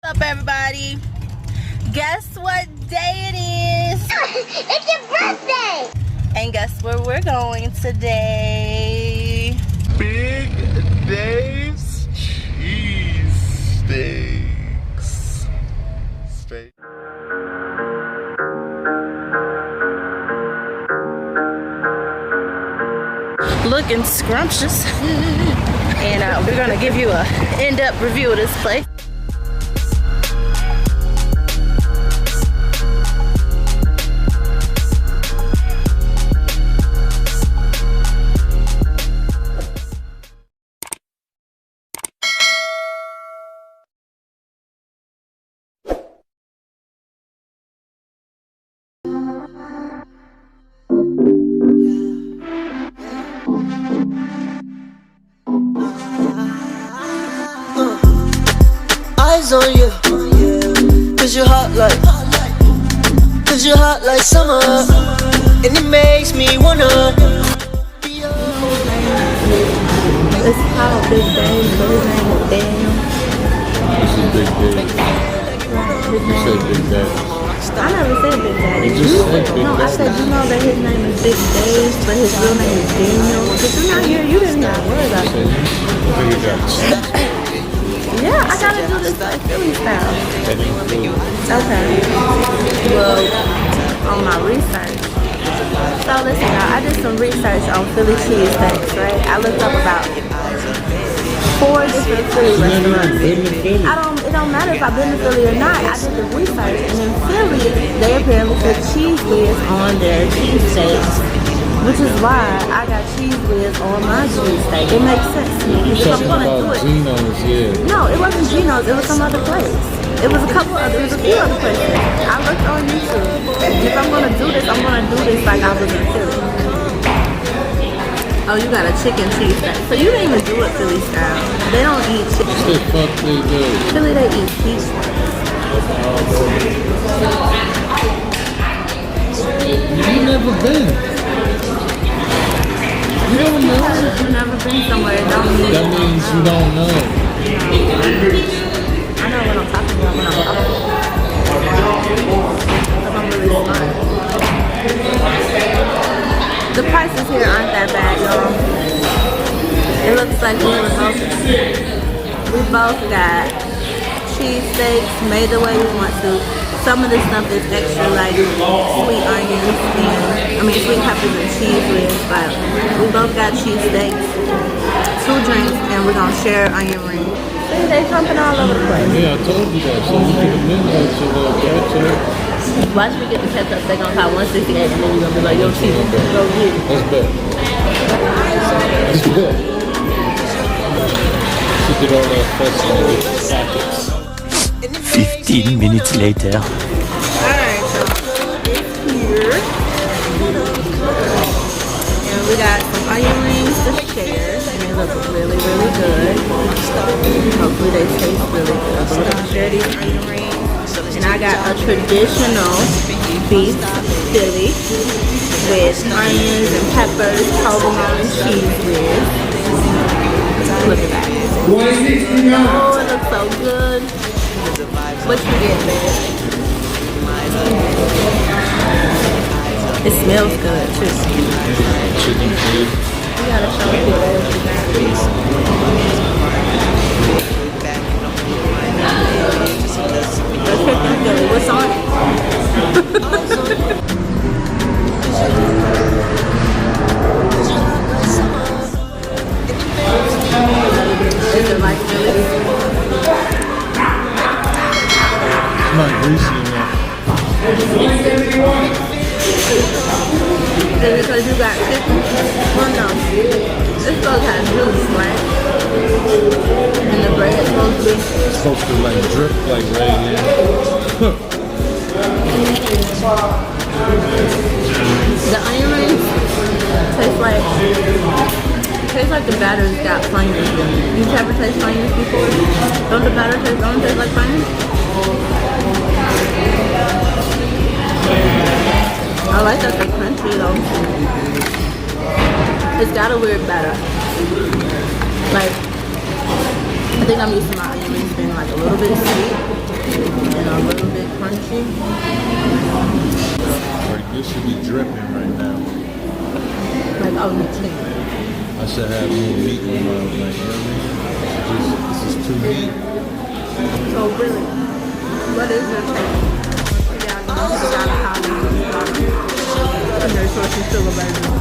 What's up, everybody? Guess what day it is? It's your birthday! And guess where we're going today? Big Dave's Cheesesteaks. Steak. Looking scrumptious. And we're gonna give you a in-depth review of this place. Eyes on you, cause you're hot like summer, and it makes me wanna be It's called Big Dave, but his name is Daniel. This is Big Dave. You said Big Dave. I never said Big Daddy. You just said Big No, I Daddy. said you know that his name is Big Dave, but his real name is Daniel. Because you're not here, you didn't even worry about it. Big Dave. Yeah, I gotta do this like Philly style. Okay. Well, on my research. So listen, y'all, I did some research on Philly cheesesteaks, right? I looked up about 4 different Philly restaurants. It don't matter if I've been to Philly or not. I did the research, and in Philly, they apparently put cheese whiz on their cheesesteaks, which is why I got cheese whiz on my cheesesteak. It makes sense to me. If I'm gonna do it. Geno's, yeah. No, it wasn't Geno's. It was some other place. It was a few other places. I looked on YouTube. If I'm gonna do this, I'm gonna do this like I was in Philly. Oh, you got a chicken cheesesteak. So you didn't even do it Philly style. They don't eat chicken. What the fuck they do? Philly, they eat cheese. You never been. You don't know. You've never been somewhere. It don't mean That means you don't know. I know what I'm talking about when I'm talking. Because I'm really smart. The prices here aren't that bad, y'all. It looks like we both got cheesesteaks made the way we want to. Some of this stuff is extra like sweet onions and sweet peppers and cheese with, but we both got cheesesteaks, 2 drinks, and we're gonna share onion rings. See, they jumping all over the place. Yeah, I told you that. So you could have been like your little ketchup. Once we get the ketchup, they're gonna pop 168 and then you're gonna be like, yo, cheese, go get it. Let's bet. Let's bet. You did all that fuss and get the packets. 15 minutes later. Alright, so it's here. And we got some onion rings to share. And they look really, really good. Hopefully they taste really good. So we're gonna share these onion rings. And I got a traditional beef Philly with onions and peppers, provolone and cheese with. Look at that. Oh, it looks so good. What you get, babe? It smells good too. Chicken feet. You gotta show people what you got. The chicken Philly, what's on it? Is it like Philly? It's not greasy enough. Is it because you got chicken? Well, no. It's supposed to have juice, right? And the bread is supposed to be. It's supposed to like drip like right here. The onion rings tastes like the batter's got flamers. You ever taste flamers before? Don't the batter taste like flamers? I like that they're crunchy though. It's got a weird batter. Like, I think I'm used to my onion rings being like a little bit sweet. this should be dripping right now. Like, oh, no, chicken. I should have more meat on my, like, you know what I mean? This is too meat. So really, what is your take? Yeah, I'm going to go down the house and make sure she's still available.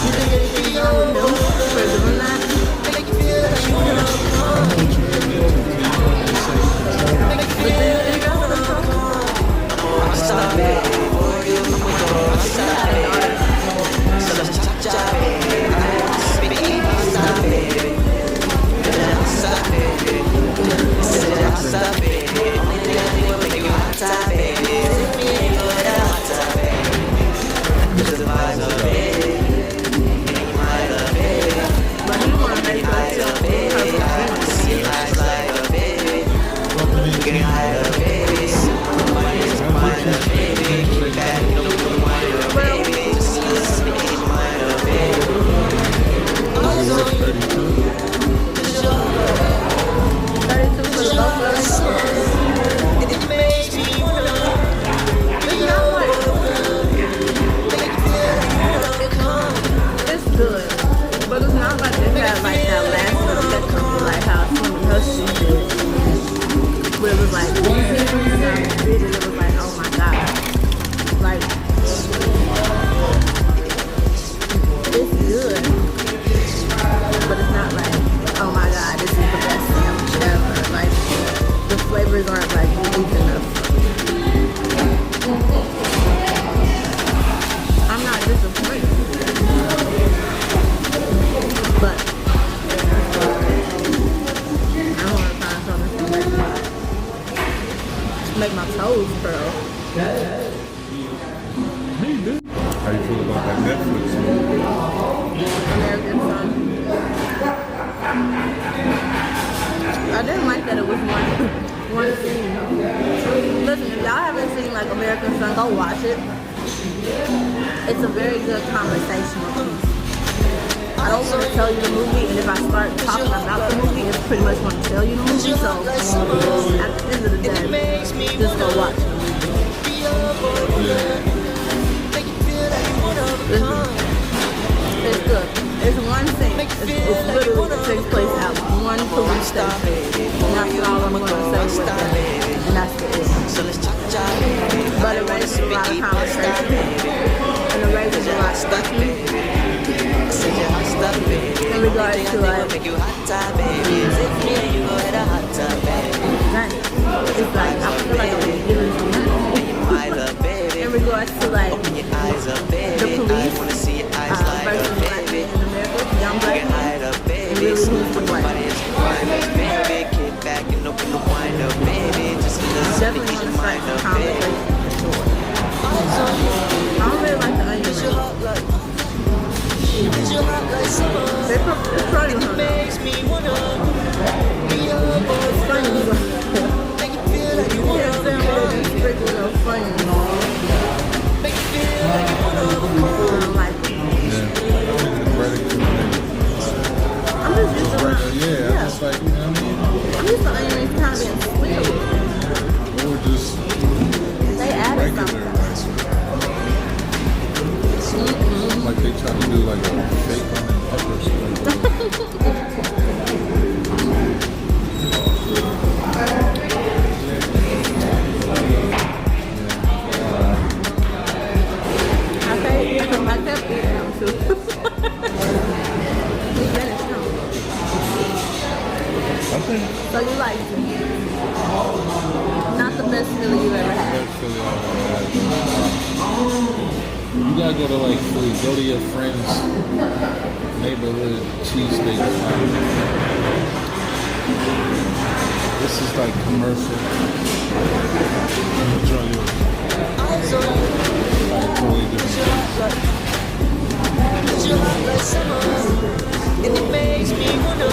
You think anything's wrong with them for doing that? Make my toes curl. How you feel about that Netflix movie? American Son. I didn't like that it was one scene. Listen, if y'all haven't seen like American Son, go watch it. It's a very good conversational piece. I don't want to tell you the movie, and if I start talking about the movie, it's pretty much going to tell you the movie. So at the end of the day, just go watch it. It's good. It's one thing. It's literally it takes place at one police station. And that's all I'm going to say with that. And that's the end. But it raises a lot of conversation. And it raises a lot of questions. In regards to like, it's like, I feel like I'm giving some in regards to like the police versus black men in America, young black men, and really who's the black. Definitely want to start some conversation. I don't really like the onion rings. It's funny, huh? It's funny. You can't stand all these sprinkles of funny. I don't like it. I'm just used to Yeah, it's like, you know what I mean? I'm used to onion rings kind of being sweet. Or just They added regular something. rice. Like they try to do like a fake onion peppers. I kept eating them too. We finished them. Okay. So you like it? Not the best Philly you ever had. You gotta go to like Philly, go to your friend's neighborhood cheesesteaks. This is like commercial. Enjoy yours. Like totally different. And it makes me wanna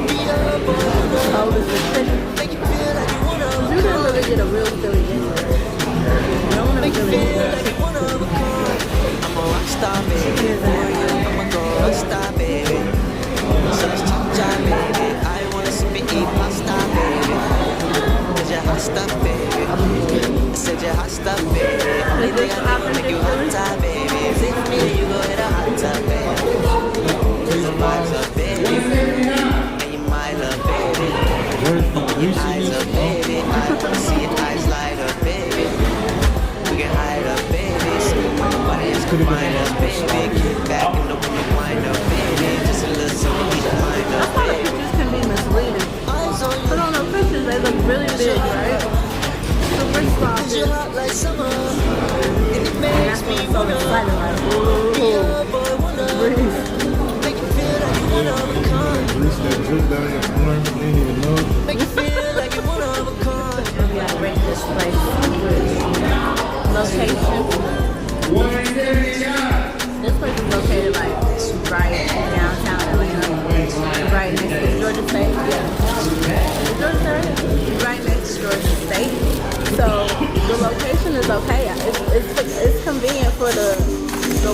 be a boy. Oh, this is chicken. Make you feel like you wanna. You don't really get a real Philly anyway. You don't want to Make you Philly. feel like you wanna become. I'm a rock star, baby. I'm a girl star, baby. So let's cha-cha, baby. I wanna see me eat pasta, baby. 'Cause you're hot stuff, baby. said you're hot stuff, baby. Only thing I need to make you hot top, baby. Take me and you go hit a hot tub, baby. Just the vibes up, baby. And you my love, baby. Your eyes up, baby. I wanna see your eyes light up, baby. We can hide up, baby. See when nobody else can find us, baby. Kick back and open the wind up, baby. Just a little something we can find up, baby. Pictures can be misleading. But on the pictures, they look really big, right? So we're sloppy. Like summer, and it And makes that's me what's so wanna exciting, like, be ooh, a boy wonder. breathe. Make you feel like you one of a kind. Grease that drip down your arm, you didn't even know. Make you feel like you one of a kind. We gotta rate this place. Location. This place is located like right downtown Atlanta. Right next to Georgia State. Yeah. Georgia State? Right next to Georgia State. So the location is okay. It's convenient for the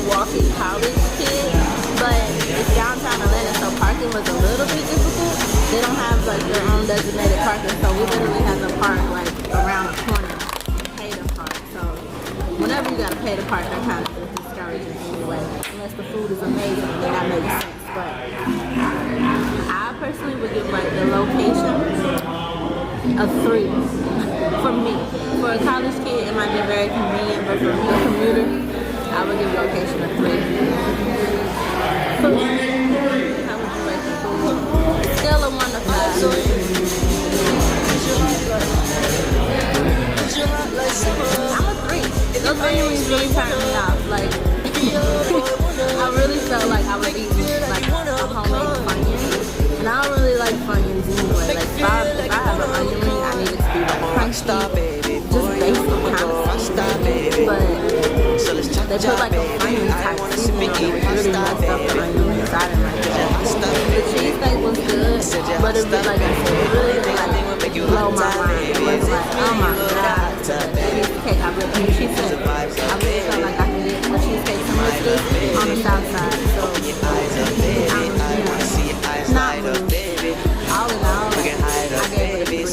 walking college kids, but it's downtown Atlanta, so parking was a little bit difficult. They don't have like their own designated parking, so we literally have to park like around the corner and pay to park. So whenever you gotta pay to park, that kind of is discouraging anyway. Unless the food is amazing, then that makes sense. But I personally would give like the location a 3 for me. For a college kid, it might be very convenient, but for me, a commuter, I would give location a 3. Food. How would you rate the food? Scale of 1 to 5. I'm a 3. Those onion rings really turned me off. Like, I really felt like I was eating like a homemade Funyun. And I don't really like Funyuns anyway. Like, if I have an onion ring, I need it to be like crunchy, just basic kind of stuff. But they put like a Funyun type seasoning on it, which really messed up the onion rings. I didn't like it. The cheesesteak was good, but it was like I said, it really didn't like blow my mind. It was like, oh my god, the cheesecake I really, she said, I really felt like I could get the cheesecake sandwiches on the south side. So, not really. All in all, I gave it a 3.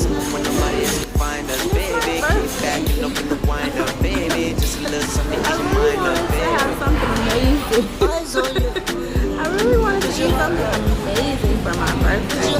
I really wanted to have something amazing. I really wanted to eat something amazing for my birthday.